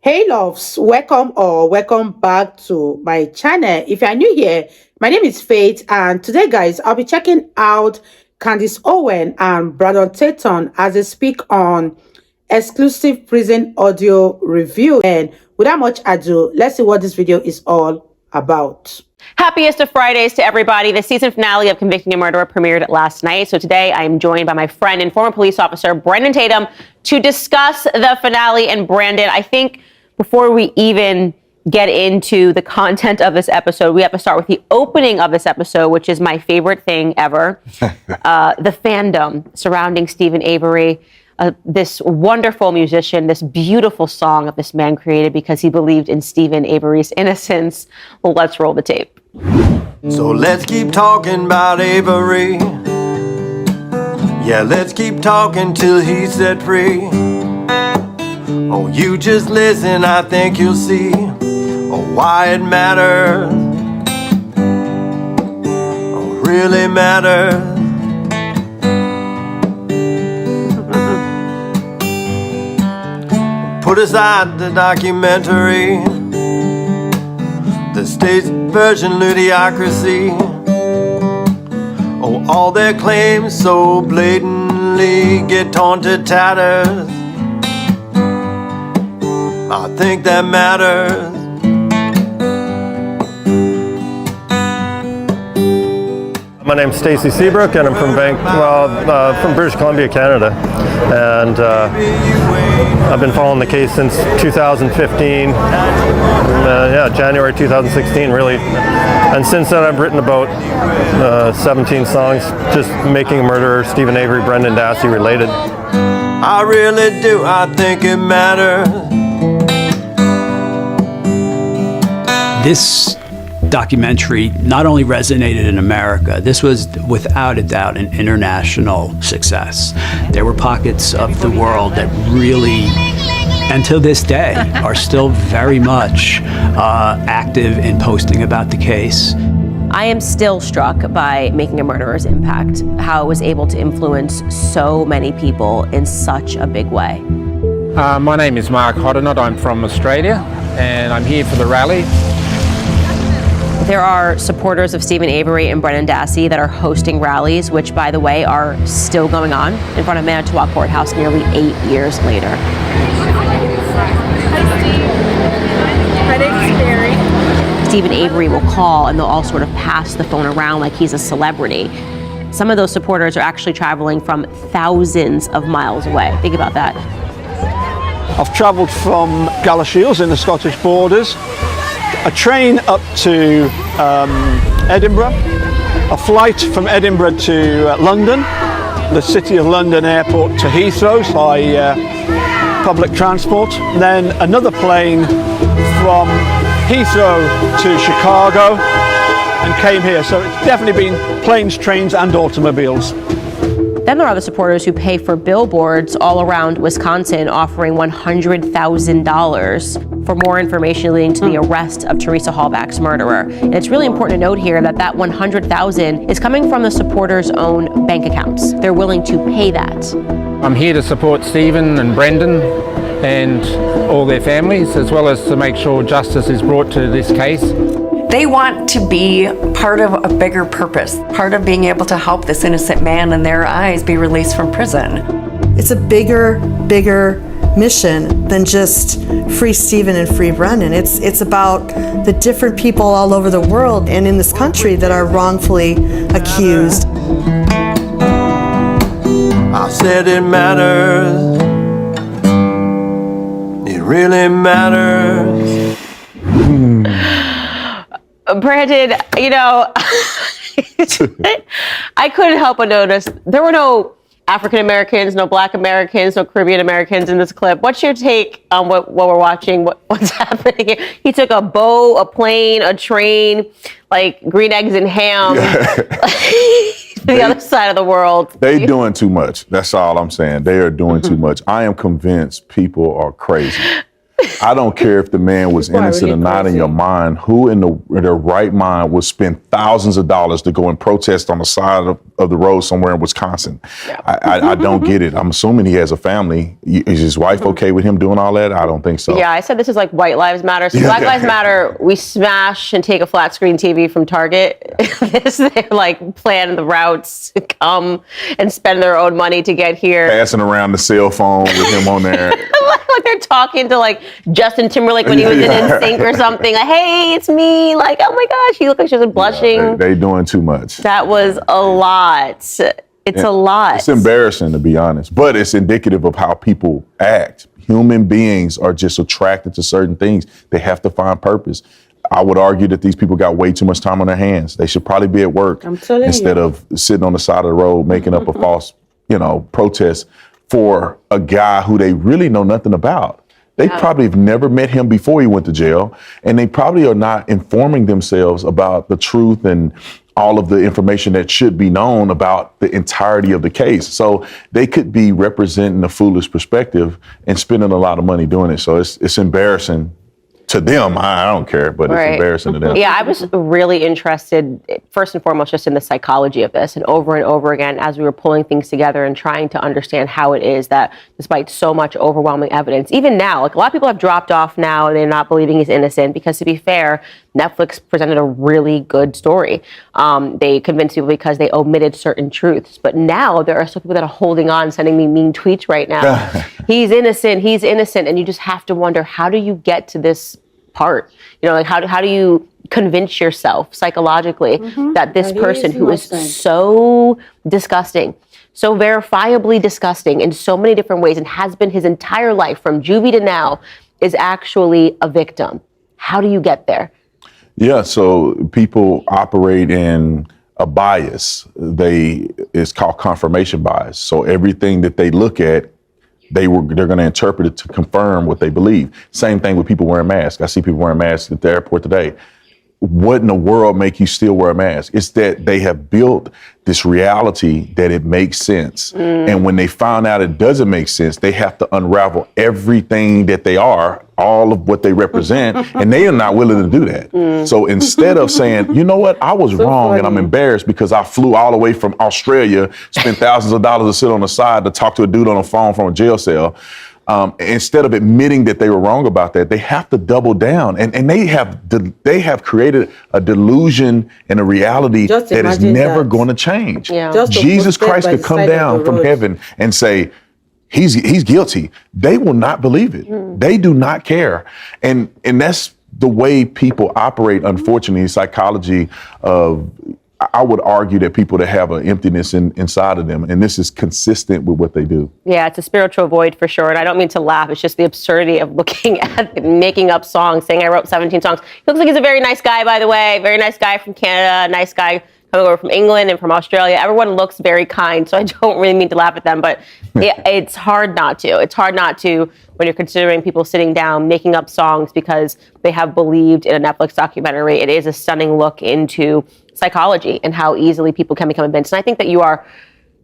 Hey loves, welcome or welcome back to my channel. If you are new here, my name is Faith, and today guys, I'll be checking out Candace Owens and Brother Tatum as they speak on exclusive prison audio review. And without much ado, let's see what this video is all about. Happiest of Fridays to everybody. The season finale of Convicting a Murderer premiered last night. So today I am joined by my friend and former police officer, Brandon Tatum, to discuss the finale. And Brandon, I think before we even get into the content of this episode, we have to start with the opening of this episode, which is my favorite thing ever. The fandom surrounding Steven Avery. This wonderful musician, this beautiful song that this man created because he believed in Steven Avery's innocence. Well, let's roll the tape. So let's keep talking about Avery. Yeah, let's keep talking till he's set free. Oh, you just listen, I think you'll see why it matters. Oh, really matters. Put aside the documentary, the state's version ludicrousy. Oh, all their claims so blatantly get torn to tatters. I think that matters. My name's Stacey Seabrook, and I'm from British Columbia, Canada, and I've been following the case since 2015. January 2016, really, and since then I've written about 17 songs, just making a murderer, Steven Avery, Brendan Dassey related. I really do. I think it matters. This documentary not only resonated in America, this was without a doubt an international success. There were pockets of the world that really, and to this day, are still very much active in posting about the case. I am still struck by Making a Murderer's impact, how it was able to influence so many people in such a big way. My name is Mark Hoddenott. I'm from Australia, and I'm here for the rally. There are supporters of Steven Avery and Brendan Dassey that are hosting rallies, which, by the way, are still going on in front of Manitowoc Courthouse nearly 8 years later. My name's Mary. Steven Avery will call and they'll all sort of pass the phone around like he's a celebrity. Some of those supporters are actually traveling from thousands of miles away. Think about that. I've travelled from Galashiels in the Scottish borders, a train up to Edinburgh, a flight from Edinburgh to London, the City of London airport to Heathrow by public transport, then another plane from Heathrow to Chicago and came here. So it's definitely been planes, trains and automobiles. Then there are the supporters who pay for billboards all around Wisconsin offering $100,000 for more information leading to the arrest of Teresa Halbach's murderer. And it's really important to note here that that $100,000 is coming from the supporters' own bank accounts. They're willing to pay that. I'm here to support Steven and Brendan and all their families, as well as to make sure justice is brought to this case. They want to be part of a bigger purpose, part of being able to help this innocent man in their eyes be released from prison. It's a bigger mission than just free Steven and free Brendan. It's about the different people all over the world and in this country that are wrongfully accused. I said it matters. It really matters. Brandon, you know, I couldn't help but notice there were no African Americans, no Black Americans, no Caribbean Americans in this clip. What's your take on what we're watching? What's happening here? He took a boat, a plane, a train, like green eggs and ham, to the other side of the world. They doing too much. That's all I'm saying. They are doing too much. I am convinced people are crazy. I don't care if the man was innocent really or not in your mind. Who in their right mind would spend thousands of dollars to go and protest on the side of the road somewhere in Wisconsin? Yeah. I don't get it. I'm assuming he has a family. Is his wife okay with him doing all that? I don't think so. Yeah, I said this is like White Lives Matter. So Black Lives Matter, we smash and take a flat screen TV from Target. They're like plan the routes to come and spend their own money to get here. Passing around the cell phone with him on there. Like they're talking to like Justin Timberlake when he was in NSYNC or something. Like, hey, it's me. Like, oh my gosh, she looked like she was blushing. Yeah, they doing too much. That was a lot. It's a lot. It's embarrassing, to be honest, but it's indicative of how people act. Human beings are just attracted to certain things. They have to find purpose. I would argue that these people got way too much time on their hands. They should probably be at work instead of sitting on the side of the road making up a false, protest for a guy who they really know nothing about. They probably have never met him before he went to jail, and they probably are not informing themselves about the truth and all of the information that should be known about the entirety of the case. So they could be representing a foolish perspective and spending a lot of money doing it. So it's embarrassing to them. I don't care, but it's embarrassing to them. Yeah, I was really interested, first and foremost, just in the psychology of this. And over again, as we were pulling things together and trying to understand how it is that despite so much overwhelming evidence, even now, like a lot of people have dropped off now and they're not believing he's innocent because, to be fair, Netflix presented a really good story. They convinced people because they omitted certain truths. But now there are some people that are holding on, sending me mean tweets right now. He's innocent. And you just have to wonder, how do you get to this part? Like how do you convince yourself psychologically that this person who is so disgusting, so verifiably disgusting in so many different ways and has been his entire life from juvie to now is actually a victim? How do you get there? Yeah, so people operate in a bias. It's called confirmation bias. So everything that they look at, they're going to interpret it to confirm what they believe. Same thing with people wearing masks. I see people wearing masks at the airport today. What in the world make you still wear a mask? It's that they have built this reality that it makes sense. And when they found out it doesn't make sense, they have to unravel everything that they are, all of what they represent, and they are not willing to do that. So instead of saying, you know what, I was wrong and I'm embarrassed because I flew all the way from Australia, spent thousands of dollars to sit on the side to talk to a dude on the phone from a jail cell, instead of admitting that they were wrong about that, they have to double down, and they have created a delusion and a reality that is never going to change. Jesus Christ could come down from heaven and say, he's guilty. They will not believe it. They do not care, and that's the way people operate. Unfortunately, psychology of. I would argue that people that have an emptiness inside of them, and this is consistent with what they do. Yeah, it's a spiritual void for sure. And I don't mean to laugh. It's just the absurdity of looking at making up songs, saying I wrote 17 songs. He looks like he's a very nice guy, by the way. Very nice guy from Canada, nice guy coming over from England and from Australia. Everyone looks very kind, so I don't really mean to laugh at them, but it's hard not to. It's hard not to when you're considering people sitting down, making up songs because they have believed in a Netflix documentary. It is a stunning look into psychology and how easily people can become convinced. And I think that you are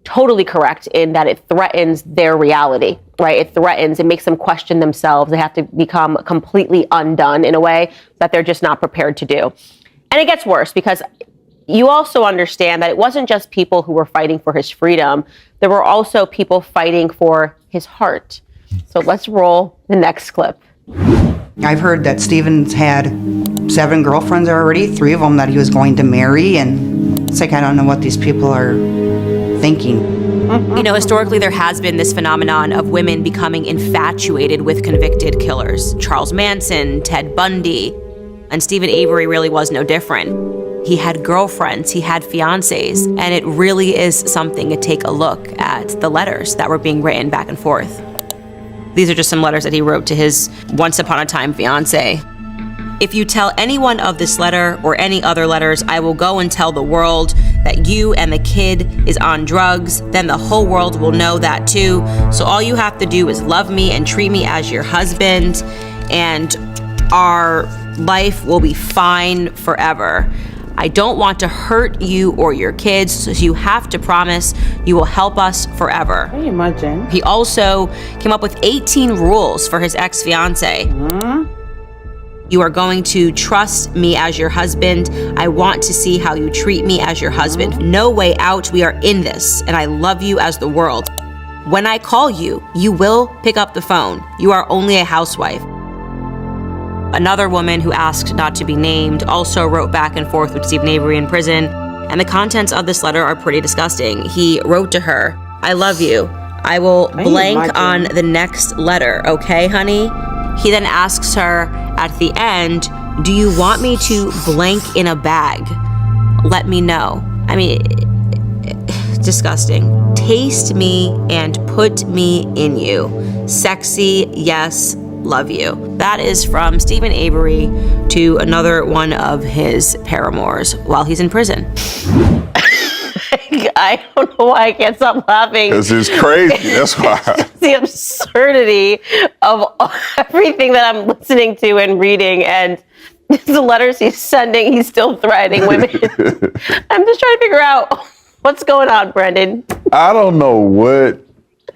totally correct in that it threatens their reality, right? It makes them question themselves. They have to become completely undone in a way that they're just not prepared to do. And it gets worse because you also understand that it wasn't just people who were fighting for his freedom. There were also people fighting for his heart. So let's roll the next clip. I've heard that Stephen's had 7 girlfriends already, 3 of them that he was going to marry, and it's like I don't know what these people are thinking. Historically there has been this phenomenon of women becoming infatuated with convicted killers. Charles Manson, Ted Bundy, and Stephen Avery really was no different. He had girlfriends, he had fiancés, and it really is something to take a look at the letters that were being written back and forth. These are just some letters that he wrote to his once upon a time fiancée. If you tell anyone of this letter or any other letters, I will go and tell the world that you and the kid is on drugs. Then the whole world will know that too. So all you have to do is love me and treat me as your husband, and our life will be fine forever. I don't want to hurt you or your kids, so you have to promise you will help us forever. Can you imagine? He also came up with 18 rules for his ex-fiance. You are going to trust me as your husband. I want to see how you treat me as your husband. No way out. We are in this, and I love you as the world. When I call you, you will pick up the phone. You are only a housewife. Another woman who asked not to be named also wrote back and forth with Stephen Avery in prison, and the contents of this letter are pretty disgusting. He wrote to her, I love you. I will blank on the next letter, okay, honey? He then asks her at the end, do you want me to blank in a bag? Let me know. I mean, disgusting. Taste me and put me in you. Sexy, yes, love you. That is from Stephen Avery to another one of his paramours while he's in prison. I don't know why I can't stop laughing. This is crazy. That's why. The absurdity of everything that I'm listening to and reading, and the letters he's sending, he's still threatening women. I'm just trying to figure out what's going on, Brendan. I don't know what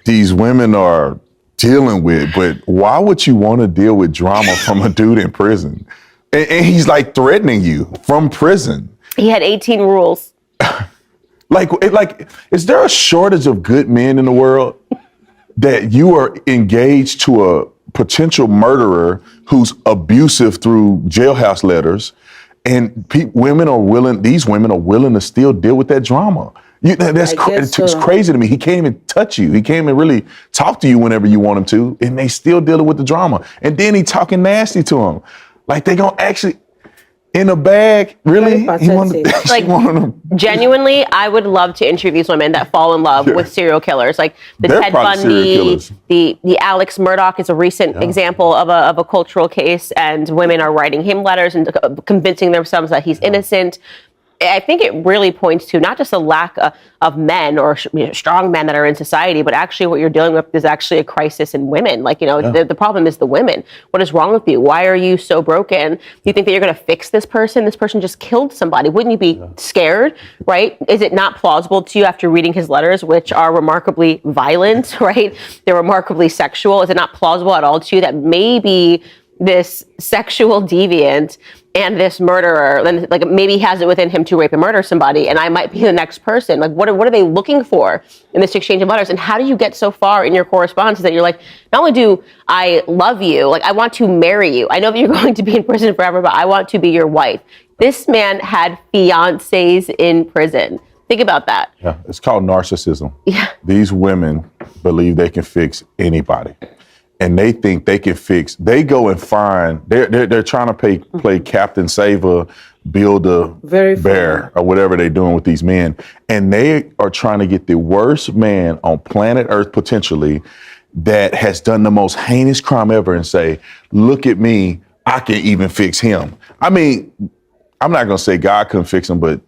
these women are dealing with, but why would you want to deal with drama from a dude in prison? And he's like threatening you from prison. He had 18 rules. Like, is there a shortage of good men in the world that you are engaged to a potential murderer who's abusive through jailhouse letters, and these women are willing to still deal with that drama? It's crazy to me. He can't even touch you. He can't even really talk to you whenever you want him to, and they still dealing with the drama. And then he talking nasty to him, like they gonna actually. In a bag, really? Genuinely, I would love to interview these women that fall in love with serial killers, like Ted Bundy, the Alex Murdaugh is a recent example of a cultural case, and women are writing him letters and convincing themselves that he's innocent. I think it really points to not just a lack of men or strong men that are in society, but actually what you're dealing with is actually a crisis in women. The problem is the women. What is wrong with you? Why are you so broken? You think that you're going to fix this person? This person just killed somebody. Wouldn't you be scared, right? Is it not plausible to you after reading his letters, which are remarkably violent, right? They're remarkably sexual. Is it not plausible at all to you that maybe this sexual deviant and this murderer, like maybe he has it within him to rape and murder somebody, and I might be the next person? Like, what are they looking for in this exchange of letters? And how do you get so far in your correspondence that you're like, not only do I love you, like I want to marry you. I know that you're going to be in prison forever, but I want to be your wife. This man had fiancés in prison. Think about that. Yeah, it's called narcissism. Yeah. These women believe they can fix anybody. And they think they can fix. They go and find. They're trying to play Captain Saver, Build a Bear, or whatever they're doing with these men, and they are trying to get the worst man on planet Earth potentially that has done the most heinous crime ever, and say, "Look at me, I can even fix him." I mean, I'm not gonna say God couldn't fix him, but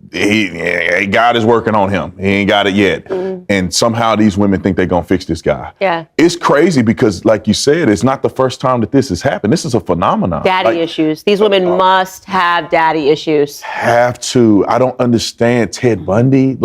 God is working on him. He ain't got it yet. And somehow these women think they're going to fix this guy. Yeah. It's crazy because, like you said, it's not the first time that this has happened. This is a phenomenon. Daddy issues. These women must have daddy issues. Have to. I don't understand Ted Bundy.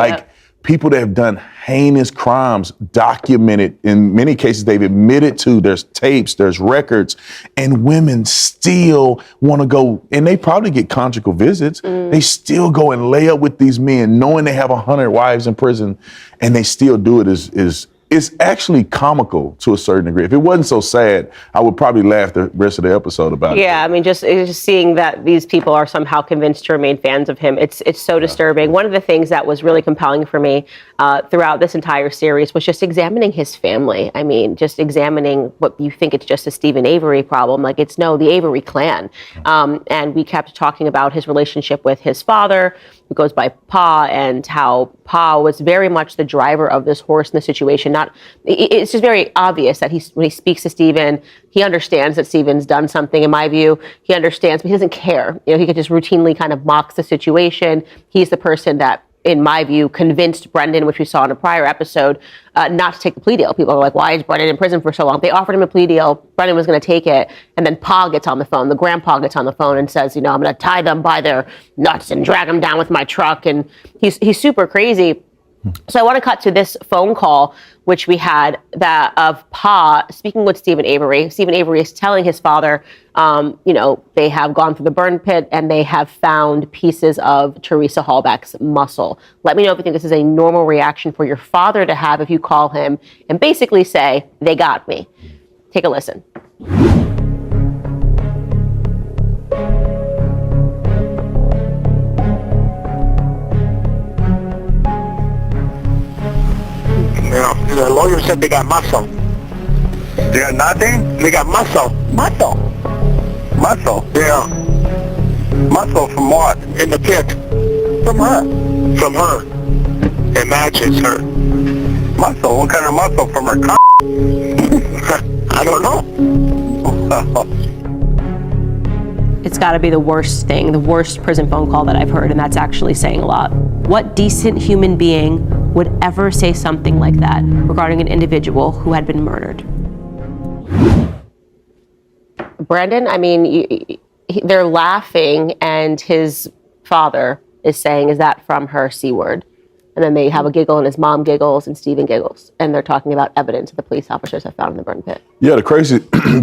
People that have done heinous crimes, documented. In many cases, they've admitted to. There's tapes, there's records, and women still want to go, and they probably get conjugal visits. They still go and lay up with these men, knowing they have 100 wives in prison, and they still do it. It's actually comical to a certain degree. If it wasn't so sad, I would probably laugh the rest of the episode about it. Yeah, I mean, just seeing that these people are somehow convinced to remain fans of him, it's so disturbing. One of the things that was really compelling for me throughout this entire series was just examining his family. I mean, just examining what you think it's just a Stephen Avery problem. Like, it's the Avery clan. And we kept talking about his relationship with his father, who goes by Pa, and how Pa was very much the driver of this horse in the situation. It's just very obvious that when he speaks to Stephen, he understands that Stephen's done something. In my view, he understands, but he doesn't care. He could just routinely kind of mocks the situation. He's the person that in my view, convinced Brendan, which we saw in a prior episode, not to take the plea deal. People are like, why is Brendan in prison for so long? They offered him a plea deal. Brendan was going to take it. And then Pa gets on the phone. The grandpa gets on the phone and says, I'm going to tie them by their nuts and drag them down with my truck. And he's super crazy. So I want to cut to this phone call, which we had of Pa speaking with Stephen Avery. Stephen Avery is telling his father, they have gone through the burn pit and they have found pieces of Teresa Hallback's muscle. Let me know if you think this is a normal reaction for your father to have if you call him and basically say, they got me. Take a listen. The lawyer said they got muscle. They got nothing? They got muscle. Muscle? Muscle? Yeah. Muscle from what? In the pit. From her. From her. It matches her. Muscle? What kind of muscle? From her c***? I don't know. It's got to be the worst thing, the worst prison phone call that I've heard, and that's actually saying a lot. What decent human being would ever say something like that regarding an individual who had been murdered? Brandon, I mean, they're laughing, and his father is saying, is that from her C word? And then they have a giggle, and his mom giggles, and Stephen giggles. And they're talking about evidence that the police officers have found in the burn pit. Yeah, the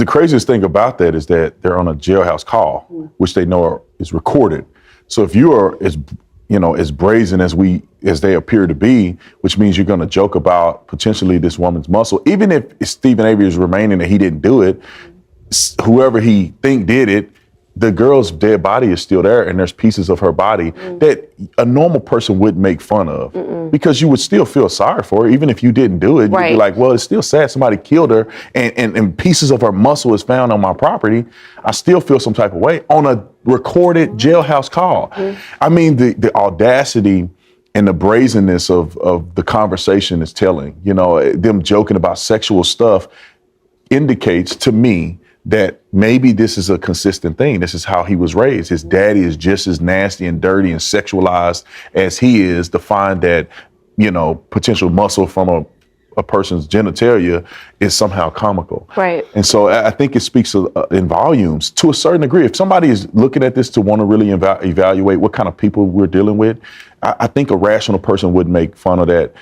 craziest thing about that is that they're on a jailhouse call, which they know is recorded. So if you are as brazen as they appear to be, which means you're going to joke about potentially this woman's muscle, even if Stephen Avery is remaining that he didn't do it, whoever he think did it, the girl's dead body is still there, and there's pieces of her body that a normal person wouldn't make fun of because you would still feel sorry for her, even if you didn't do it. Right. You'd be like, well, it's still sad somebody killed her, and pieces of her muscle is found on my property. I still feel some type of way on a recorded jailhouse call. I mean, the audacity and the brazenness of the conversation is telling. Them joking about sexual stuff indicates to me that maybe this is a consistent thing. This is how he was raised. His daddy is just as nasty and dirty and sexualized as he is, to find that, potential muscle from a person's genitalia is somehow comical. Right. And so I think it speaks in volumes to a certain degree. If somebody is looking at this to want to really evaluate what kind of people we're dealing with, I think a rational person would make fun of that.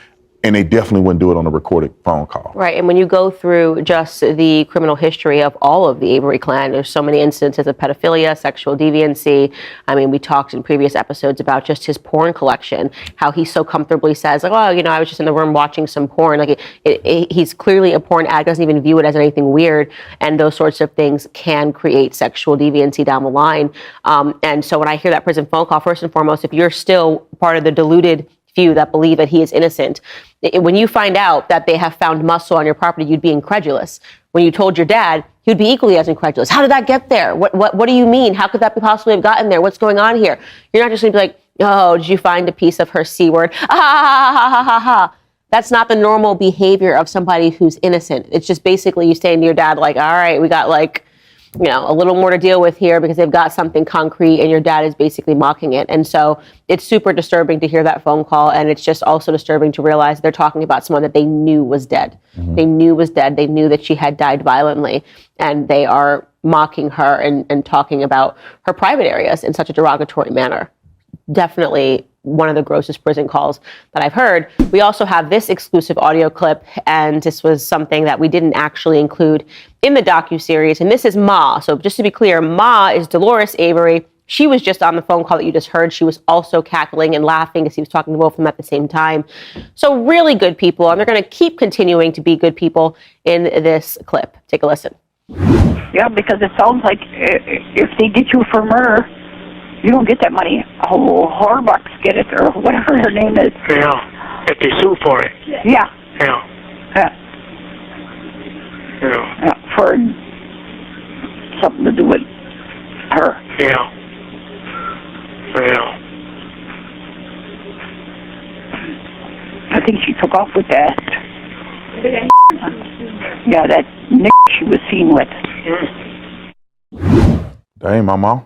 And they definitely wouldn't do it on a recorded phone call. Right, and when you go through just the criminal history of all of the Avery clan, there's so many instances of pedophilia, sexual deviancy. I mean, we talked in previous episodes about just his porn collection, how he so comfortably says, like, oh, I was just in the room watching some porn. Like, he's clearly a porn addict, doesn't even view it as anything weird, and those sorts of things can create sexual deviancy down the line. And so when I hear that prison phone call, first and foremost, if you're still part of the deluded few that believe that he is innocent, when you find out that they have found muscle on your property, you'd be incredulous. When you told your dad, he'd be equally as incredulous. How did that get there? What do you mean? How could that possibly have gotten there? What's going on here? You're not just going to be like, oh, did you find a piece of her C word? Ah, ha, ha, ha, ha, ha. That's not the normal behavior of somebody who's innocent. It's just basically you saying to your dad, like, all right, we got a little more to deal with here because they've got something concrete, and your dad is basically mocking it. And so it's super disturbing to hear that phone call, and it's just also disturbing to realize they're talking about someone that they knew was dead. They knew was dead. They knew that she had died violently, and they are mocking her and talking about her private areas in such a derogatory manner. Definitely one of the grossest prison calls that I've heard. We also have this exclusive audio clip, and this was something that we didn't actually include in the docuseries, and this is Ma. So just to be clear, Ma is Dolores Avery. She was just on the phone call that you just heard. She was also cackling and laughing as he was talking to both of them at the same time. So really good people, and they're going to keep continuing to be good people in this clip. Take a listen. Yeah, because it sounds like if they get you for murder, you don't get that money. Oh, Horbucks get it, or whatever her name is. Yeah, if they sue for it. Yeah. Yeah. For something to do with her. Yeah. I think she took off with that. Yeah, that Nick she was seen with. That ain't my mom.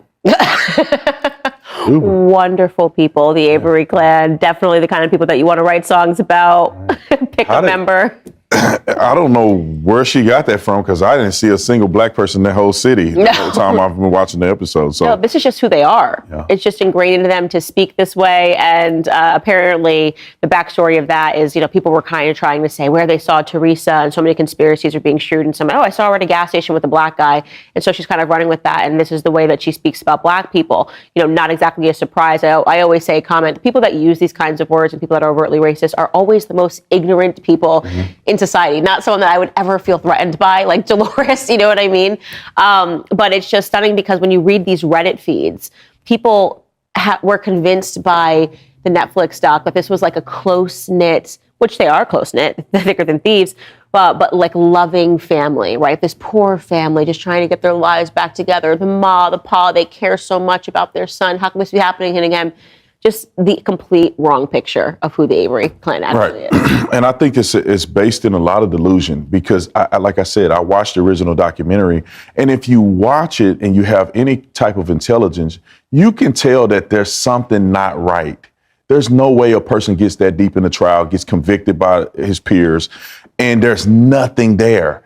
Wonderful people, the Avery clan. Definitely the kind of people that you want to write songs about. Pick a member. I don't know where she got that from, because I didn't see a single black person in that whole city the whole time I've been watching the episode. So no, this is just who they are. Yeah. It's just ingrained into them to speak this way. And apparently the backstory of that is, people were kind of trying to say where they saw Teresa, and so many conspiracies are being shared. And someone, I saw her at a gas station with a black guy. And so she's kind of running with that. And this is the way that she speaks about black people. Not exactly a surprise. I always say, the people that use these kinds of words and people that are overtly racist are always the most ignorant people in society. Not someone that I would ever feel threatened by, like Dolores, you know what I mean? But it's just stunning, because when you read these Reddit feeds, people were convinced by the Netflix doc that this was like a close-knit, which they are close-knit, thicker than thieves, but like loving family, right? This poor family just trying to get their lives back together. The ma, the pa, they care so much about their son. How can this be happening? And again, just the complete wrong picture of who the Avery clan actually is. And I think it's based in a lot of delusion, because like I said, I watched the original documentary, and if you watch it and you have any type of intelligence, you can tell that there's something not right. There's no way a person gets that deep in the trial, gets convicted by his peers, and there's nothing there.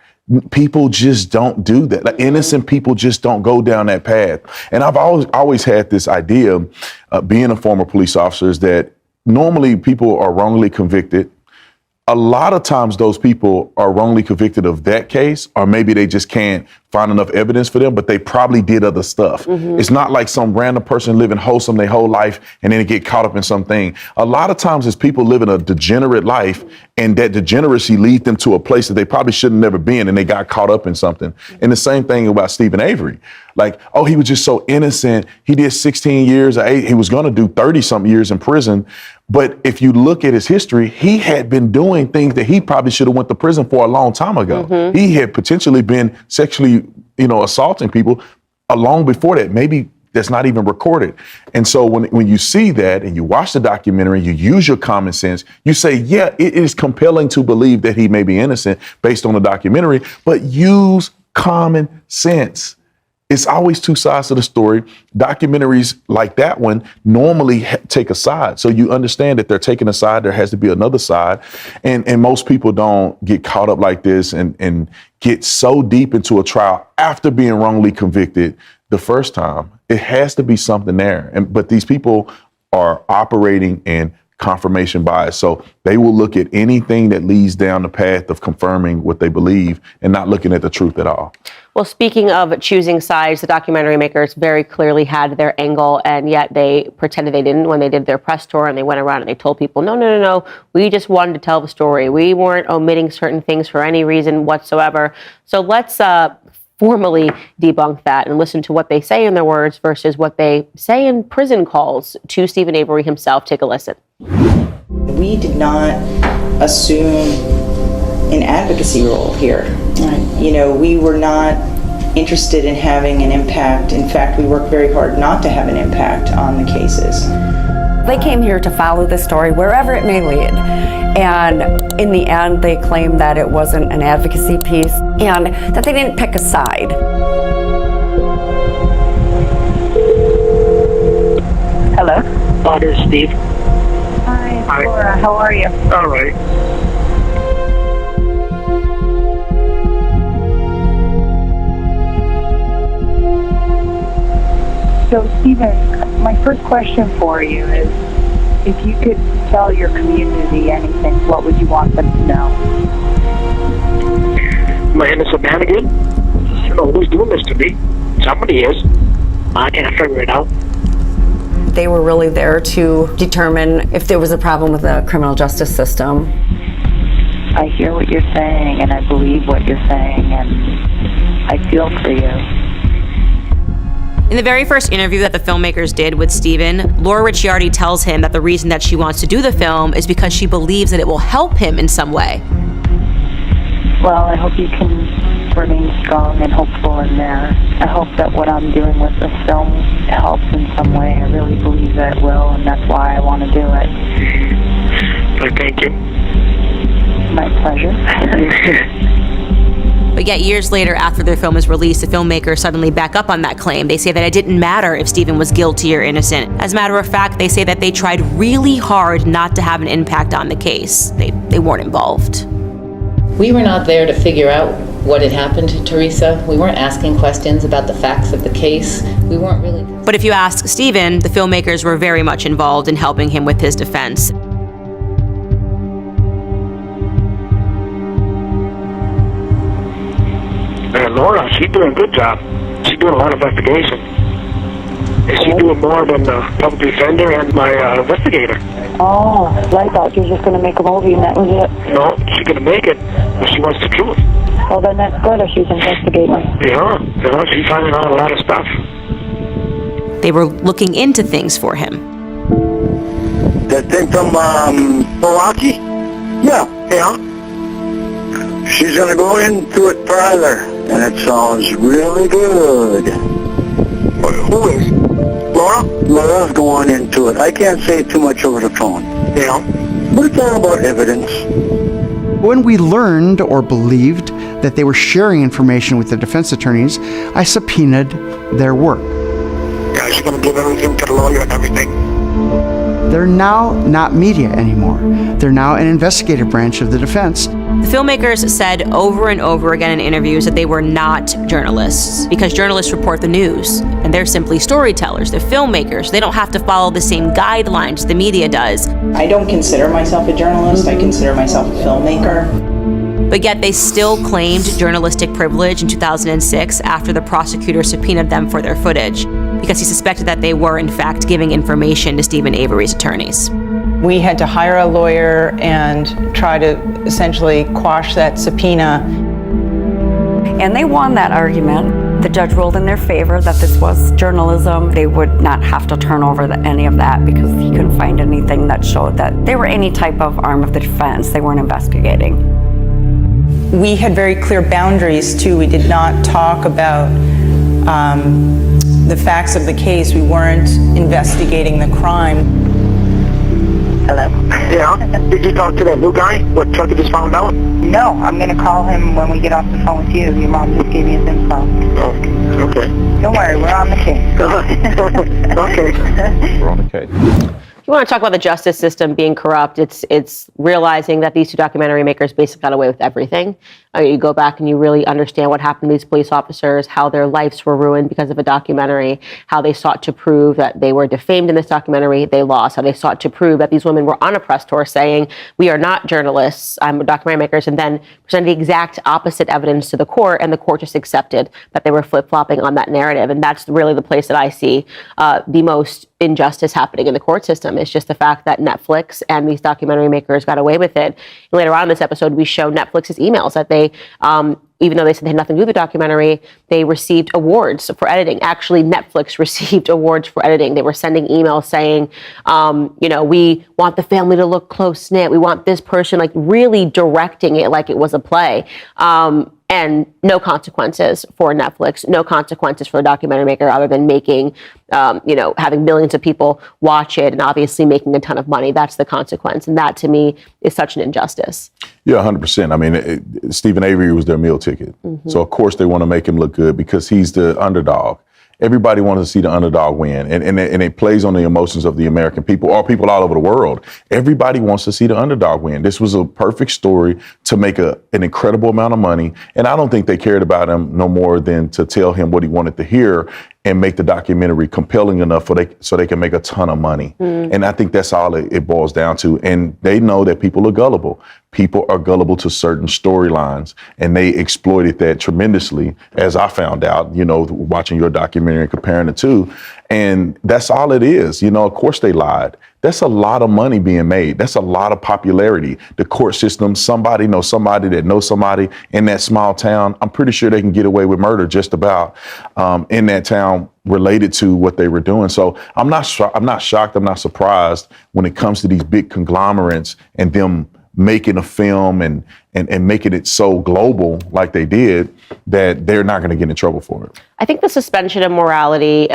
People just don't do that. Like, innocent people just don't go down that path. And I've always had this idea, being a former police officer, is that normally people are wrongly convicted. A lot of times those people are wrongly convicted of that case, or maybe they just can't find enough evidence for them, but they probably did other stuff. It's not like some random person living wholesome their whole life and then they get caught up in something. A lot of times it's people living a degenerate life, and that degeneracy leads them to a place that they probably should have never been, and they got caught up in something. And the same thing about Stephen Avery. Like, oh, he was just so innocent. He did 16 years, he was gonna do 30-something years in prison. But if you look at his history, he had been doing things that he probably should have went to prison for a long time ago. He had potentially been sexually, assaulting people long before that. Maybe that's not even recorded. And so when you see that and you watch the documentary, you use your common sense, you say, yeah, it is compelling to believe that he may be innocent based on the documentary, but use common sense. It's always two sides to the story. Documentaries like that one normally take a side. So you understand that they're taking a side, there has to be another side. And most people don't get caught up like this and get so deep into a trial after being wrongly convicted the first time. It has to be something there. But these people are operating in confirmation bias. So they will look at anything that leads down the path of confirming what they believe and not looking at the truth at all. Well, speaking of choosing sides, the documentary makers very clearly had their angle, and yet they pretended they didn't when they did their press tour, and they went around and they told people, no, we just wanted to tell the story. We weren't omitting certain things for any reason whatsoever. So let's formally debunk that and listen to what they say in their words versus what they say in prison calls to Stephen Avery himself. Take a listen. We did not assume an advocacy role here. Right. We were not interested in having an impact. In fact, we worked very hard not to have an impact on the cases. They came here to follow the story wherever it may lead. And in the end, they claimed that it wasn't an advocacy piece and that they didn't pick a side. Hello? This is Steve. Hi, Laura. How are you? All right. So, Stephen, my first question for you is, if you could tell your community anything, what would you want them to know? Am I innocent man again? Who's doing this to me? Somebody is. I can't figure it out. They were really there to determine if there was a problem with the criminal justice system. I hear what you're saying, and I believe what you're saying, and I feel for you. In the very first interview that the filmmakers did with Stephen, Laura Ricciardi tells him that the reason that she wants to do the film is because she believes that it will help him in some way. Well, I hope you can remain strong and hopeful in there. I hope that what I'm doing with this film helps in some way. I really believe that it will, and that's why I want to do it. Thank you. My pleasure. But yet years later, after their film is released, the filmmakers suddenly back up on that claim. They say that it didn't matter if Stephen was guilty or innocent. As a matter of fact, they say that they tried really hard not to have an impact on the case. They weren't involved. We were not there to figure out what had happened to Teresa. We weren't asking questions about the facts of the case. We weren't really... But if you ask Stephen, the filmmakers were very much involved in helping him with his defense. Laura, she's doing a good job. She's doing a lot of investigation. And she's doing more than the public defender and my investigator. Oh, I thought you were just going to make a movie and that was it. No, she's going to make it, but she wants the truth. Well, then that's good if she's investigating. Yeah, she's finding out a lot of stuff. They were looking into things for him. That thing from Milwaukee? Yeah. She's going to go into it further, and it sounds really good. Who is? Laura? Laura's going into it. I can't say too much over the phone. Yeah. But it's all about evidence. When we learned or believed that they were sharing information with the defense attorneys, I subpoenaed their work. Yeah, she's going to give everything to the lawyer and everything. They're now not media anymore. They're now an investigative branch of the defense. The filmmakers said over and over again in interviews that they were not journalists, because journalists report the news, and they're simply storytellers. They're filmmakers. They don't have to follow the same guidelines the media does. I don't consider myself a journalist. I consider myself a filmmaker. But yet they still claimed journalistic privilege in 2006 after the prosecutor subpoenaed them for their footage, because he suspected that they were, in fact, giving information to Stephen Avery's attorneys. We had to hire a lawyer and try to essentially quash that subpoena. And they won that argument. The judge ruled in their favor that this was journalism. They would not have to turn over any of that because he couldn't find anything that showed that they were any type of arm of the defense. They weren't investigating. We had very clear boundaries too. We did not talk about the facts of the case. We weren't investigating the crime. Hello? Yeah? Did you talk to that new guy? What Chucky just found out? No, I'm going to call him when we get off the phone with you. Your mom just gave me his info. Okay. Don't worry, we're on the case. Okay. We're on the case. You want to talk about the justice system being corrupt? It's realizing that these two documentary makers basically got away with everything. You go back and you really understand what happened to these police officers, how their lives were ruined because of a documentary, how they sought to prove that they were defamed in this documentary, they lost, how they sought to prove that these women were on a press tour saying, we are not journalists, I'm documentary makers, and then presented the exact opposite evidence to the court, and the court just accepted that they were flip-flopping on that narrative. And that's really the place that I see the most injustice happening in the court system. It's just the fact that Netflix and these documentary makers got away with it. And later on in this episode, we show Netflix's emails that they, even though they said they had nothing to do with the documentary, they received awards for editing. Actually, Netflix received awards for editing. They were sending emails saying, we want the family to look close-knit. We want this person, like really directing it like it was a play. And no consequences for Netflix, no consequences for a documentary maker other than making, having millions of people watch it and obviously making a ton of money. That's the consequence. And that to me is such an injustice. Yeah, 100%. I mean, Stephen Avery was their meal ticket. Mm-hmm. So of course they want to make him look good because he's the underdog. Everybody wants to see the underdog win, and it plays on the emotions of the American people, or people all over the world. Everybody wants to see the underdog win. This was a perfect story to make an incredible amount of money, and I don't think they cared about him no more than to tell him what he wanted to hear and make the documentary compelling enough so they can make a ton of money. And I think that's all it boils down to. And they know that people are gullible. People are gullible to certain storylines, and they exploited that tremendously, as I found out, watching your documentary and comparing the two. And that's all it is. Of course they lied. That's a lot of money being made. That's a lot of popularity. The court system, somebody knows somebody that knows somebody in that small town. I'm pretty sure they can get away with murder just about in that town related to what they were doing. So I'm not shocked. I'm not surprised when it comes to these big conglomerates and them making a film and making it so global like they did, that they're not going to get in trouble for it. I think the suspension of morality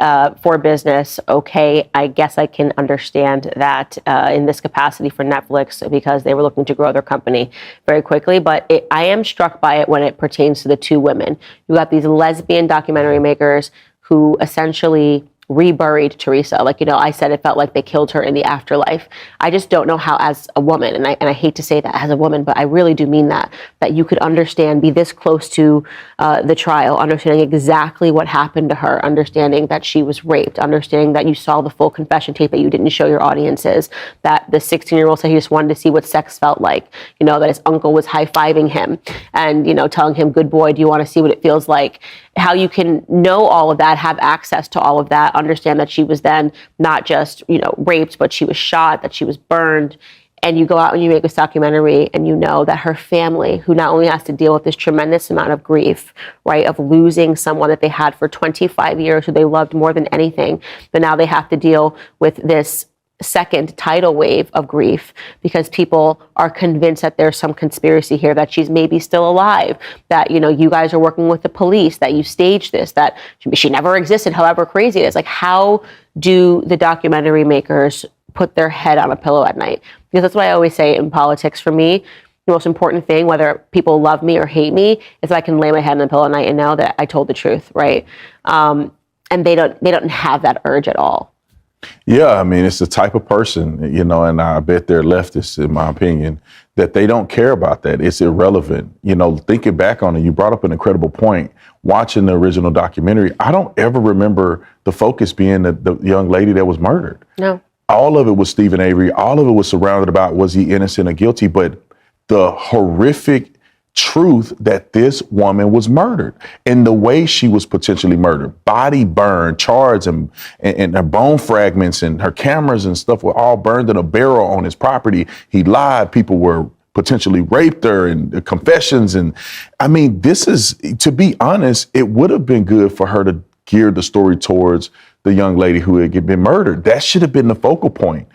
for business, okay, I guess I can understand that in this capacity for Netflix, because they were looking to grow their company very quickly. But I am struck by it when it pertains to the two women. You got these lesbian documentary makers who essentially reburied Teresa. Like, I said, it felt like they killed her in the afterlife. I just don't know how, as a woman, and I hate to say that as a woman, but I really do mean that you could understand, be this close to the trial, understanding exactly what happened to her, understanding that she was raped, understanding that you saw the full confession tape that you didn't show your audiences, that the 16-year-old said he just wanted to see what sex felt like, that his uncle was high-fiving him and, telling him, good boy, do you want to see what it feels like? How you can know all of that, have access to all of that, understand that she was then not just, raped, but she was shot, that she was burned. And you go out and you make this documentary and you know that her family, who not only has to deal with this tremendous amount of grief, right, of losing someone that they had for 25 years, who they loved more than anything, but now they have to deal with this second tidal wave of grief because people are convinced that there's some conspiracy here, that she's maybe still alive, that, you guys are working with the police, that you staged this, that she never existed, however crazy it is. Like, how do the documentary makers put their head on a pillow at night? Because that's what I always say in politics. For me, the most important thing, whether people love me or hate me, is that I can lay my head on a pillow at night and know that I told the truth, right? And they don't have that urge at all. Yeah, I mean, it's the type of person, and I bet they're leftists, in my opinion, that they don't care about that. It's irrelevant. Thinking back on it, you brought up an incredible point. Watching the original documentary, I don't ever remember the focus being the young lady that was murdered. No. All of it was Stephen Avery. All of it was surrounded about, was he innocent or guilty? But the horrific truth that this woman was murdered and the way she was potentially murdered, body burned, charred, and her bone fragments and her cameras and stuff were all burned in a barrel on his property. He lied. People were potentially raped her, and the confessions. And I mean, this is, to be honest, it would have been good for her to gear the story towards the young lady who had been murdered. That should have been the focal point.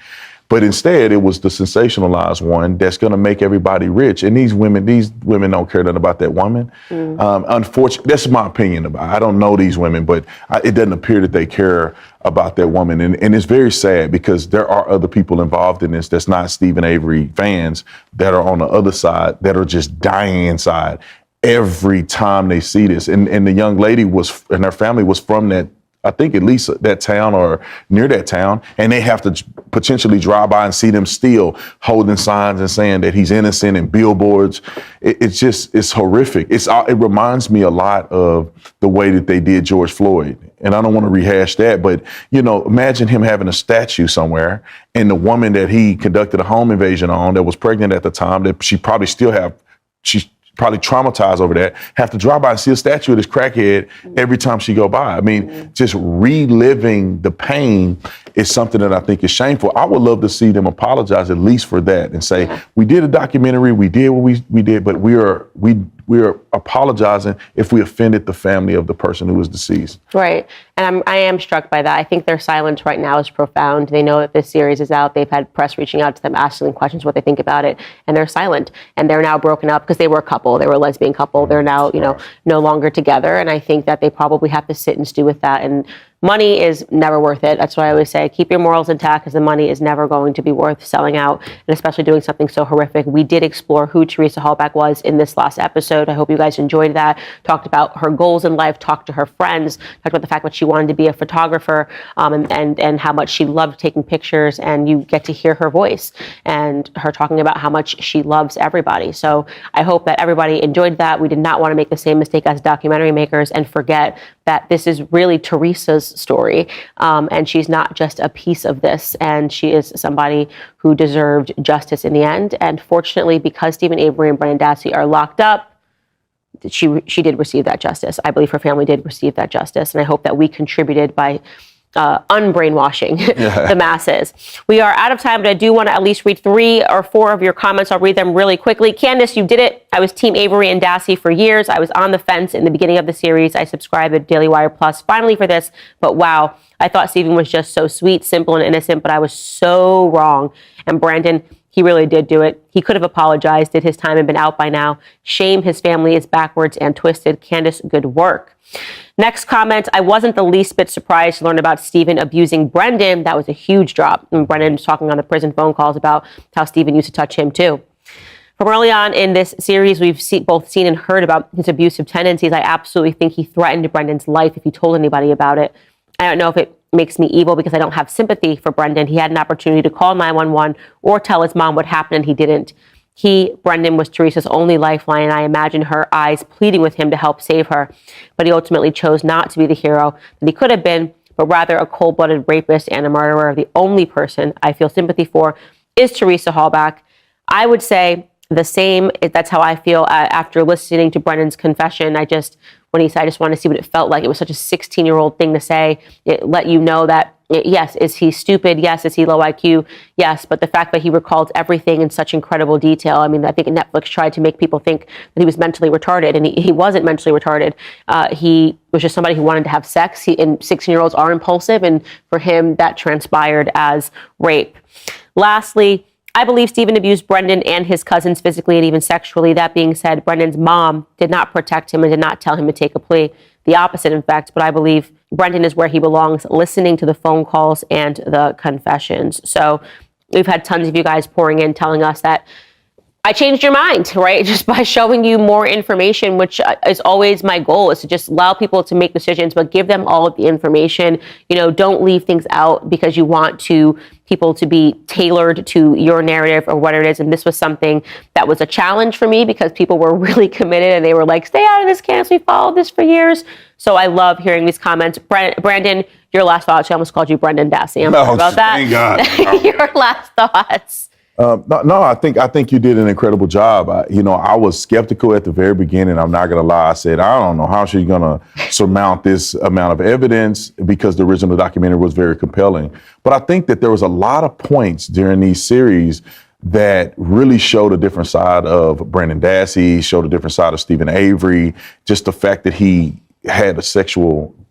But instead, it was the sensationalized one that's going to make everybody rich. And these women don't care nothing about that woman. Unfortunately, that's my opinion about it. I don't know these women, but it doesn't appear that they care about that woman. And it's very sad because there are other people involved in this that's not Stephen Avery fans that are on the other side that are just dying inside every time they see this. And the young lady and her family was from that, I think at least that town or near that town, and they have to potentially drive by and see them still holding signs and saying that he's innocent and billboards. It's horrific. It reminds me a lot of the way that they did George Floyd. And I don't want to rehash that, but imagine him having a statue somewhere and the woman that he conducted a home invasion on that was pregnant at the time, that she's probably traumatized over that, have to drive by and see a statue of this crackhead every time she go by. I mean, just reliving the pain is something that I think is shameful. I would love to see them apologize at least for that and say, we did a documentary, we did what we did, but we are apologizing if we offended the family of the person who was deceased. Right. And I am struck by that. I think their silence right now is profound. They know that this series is out. They've had press reaching out to them, asking them questions, what they think about it. And they're silent. And they're now broken up because they were a couple. They were a lesbian couple. They're now, no longer together. And I think that they probably have to sit and stew with that. And money is never worth it. That's why I always say, keep your morals intact, because the money is never going to be worth selling out, and especially doing something so horrific. We did explore who Teresa Halbach was in this last episode. I hope you guys enjoyed that. Talked about her goals in life, talked to her friends, talked about the fact that she wanted to be a photographer, and how much she loved taking pictures, and you get to hear her voice and her talking about how much she loves everybody. So I hope that everybody enjoyed that. We did not want to make the same mistake as documentary makers and forget that this is really Teresa's story, and she's not just a piece of this, and she is somebody who deserved justice in the end. And fortunately, because Stephen Avery and Brendan Dassey are locked up, she did receive that justice. I believe her family did receive that justice, and I hope that we contributed by unbrainwashing the masses. We are out of time, but I do want to at least read 3 or 4 of your comments. I'll read them really quickly. Candace, you did it I was Team Avery and Dassey for years. I was on the fence in the beginning of the series. I subscribed to Daily Wire Plus finally for this, but wow, I thought Stephen was just so sweet, simple, and innocent, but I was so wrong. And Brandon, he really did do it. He could have apologized, did his time and been out by now. Shame his family is backwards and twisted. Candace, good work. Next comment, I wasn't the least bit surprised to learn about Stephen abusing Brendan. That was a huge drop. And Brendan was talking on the prison phone calls about how Stephen used to touch him too. From early on in this series, we've both seen and heard about his abusive tendencies. I absolutely think he threatened Brendan's life if he told anybody about it. I don't know if it makes me evil because I don't have sympathy for Brendan. He had an opportunity to call 911 or tell his mom what happened, and he didn't. Brendan, was Teresa's only lifeline, and I imagine her eyes pleading with him to help save her. But he ultimately chose not to be the hero that he could have been, but rather a cold-blooded rapist and a murderer. The only person I feel sympathy for is Teresa Hallback. I would say the same. That's how I feel after listening to Brendan's confession. When he said, I just want to see what it felt like. It was such a 16-year-old thing to say. It let you know that, yes, is he stupid? Yes. Is he low IQ? Yes. But the fact that he recalled everything in such incredible detail. I mean, I think Netflix tried to make people think that he was mentally retarded, and he wasn't mentally retarded. He was just somebody who wanted to have sex. And 16-year-olds are impulsive, and for him, that transpired as rape. Lastly, I believe Stephen abused Brendan and his cousins physically and even sexually. That being said, Brendan's mom did not protect him and did not tell him to take a plea. The opposite, in fact, but I believe Brendan is where he belongs, listening to the phone calls and the confessions. So we've had tons of you guys pouring in, telling us that I changed your mind, right? Just by showing you more information, which is always my goal, is to just allow people to make decisions, but give them all of the information. Don't leave things out because you want people to be tailored to your narrative or whatever it is. And this was something that was a challenge for me because people were really committed and they were like, stay out of this, Candace. We followed this for years. So I love hearing these comments. Brandon, your last thoughts. I almost called you Brendan Dassey. I'm sorry about that. Thank God. Your last thoughts. No, I think you did an incredible job. I was skeptical at the very beginning. I'm not going to lie. I said, I don't know how she's going to surmount this amount of evidence because the original documentary was very compelling. But I think that there was a lot of points during these series that really showed a different side of Brendan Dassey, showed a different side of Stephen Avery, just the fact that he had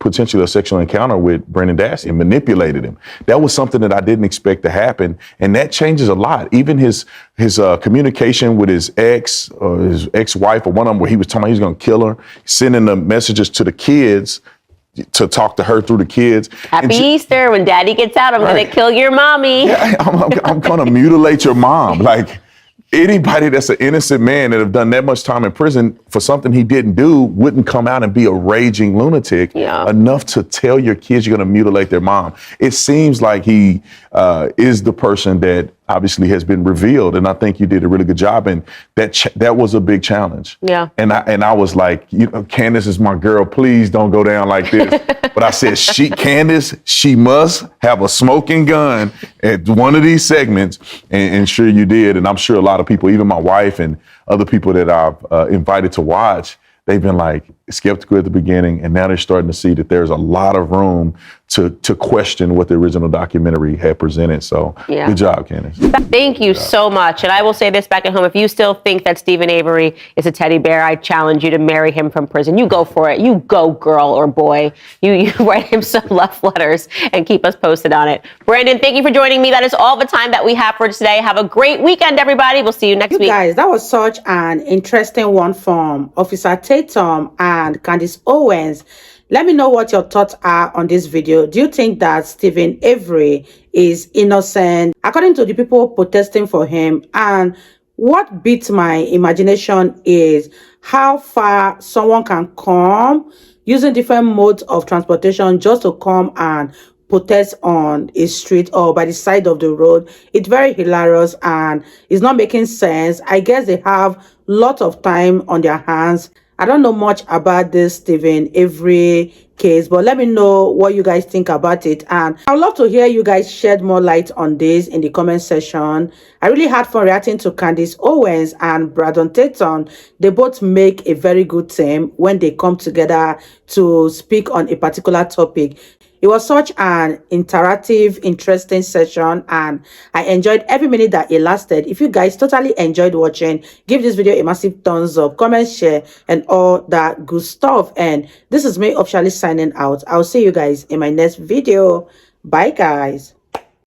potentially a sexual encounter with Brendan Dassey and manipulated him. That was something that I didn't expect to happen. And that changes a lot. Even his communication with his ex or his ex-wife, or one of them where he was talking about he was going to kill her, sending the messages to the kids to talk to her through the kids. Happy Easter. When daddy gets out, I'm going to kill your mommy. Yeah, I'm going to mutilate your mom. Like, anybody that's an innocent man that have done that much time in prison for something he didn't do wouldn't come out and be a raging lunatic enough to tell your kids you're going to mutilate their mom. It seems like he is the person that obviously has been revealed, and I think you did a really good job. And that was a big challenge. Yeah. And I was like, Candace is my girl. Please don't go down like this. But I said, Candace, she must have a smoking gun at one of these segments, and sure you did. And I'm sure a lot of people, even my wife and other people that I've invited to watch, they've been like skeptical at the beginning, and now they're starting to see that there's a lot of room to question what the original documentary had presented. So good job, Candace. Thank you so much. And I will say this back at home, if you still think that Stephen Avery is a teddy bear, I challenge you to marry him from prison. You go for it. You go, girl or boy. You write him some love letters and keep us posted on it. Brandon, thank you for joining me. That is all the time that we have for today. Have a great weekend, everybody. We'll see you next week. Guys, that was such an interesting one from Officer Tatum and Candace Owens. Let me know what your thoughts are on this video. Do you think that Stephen Avery is innocent, according to the people protesting for him? And what beats my imagination is how far someone can come using different modes of transportation just to come and protest on a street or by the side of the road. It's very hilarious and it's not making sense. I guess they have lots of time on their hands. I don't know much about this Stephen Avery case, but let me know what you guys think about it. And I'd love to hear you guys shed more light on this in the comment section. I really had fun reacting to Candace Owens and Brandon Tatum. They both make a very good team when they come together to speak on a particular topic. It was such an interactive, interesting session, and I enjoyed every minute that it lasted. If you guys totally enjoyed watching, give this video a massive thumbs up, comment, share, and all that good stuff. And this is me officially signing out. I'll see you guys in my next video. Bye, guys.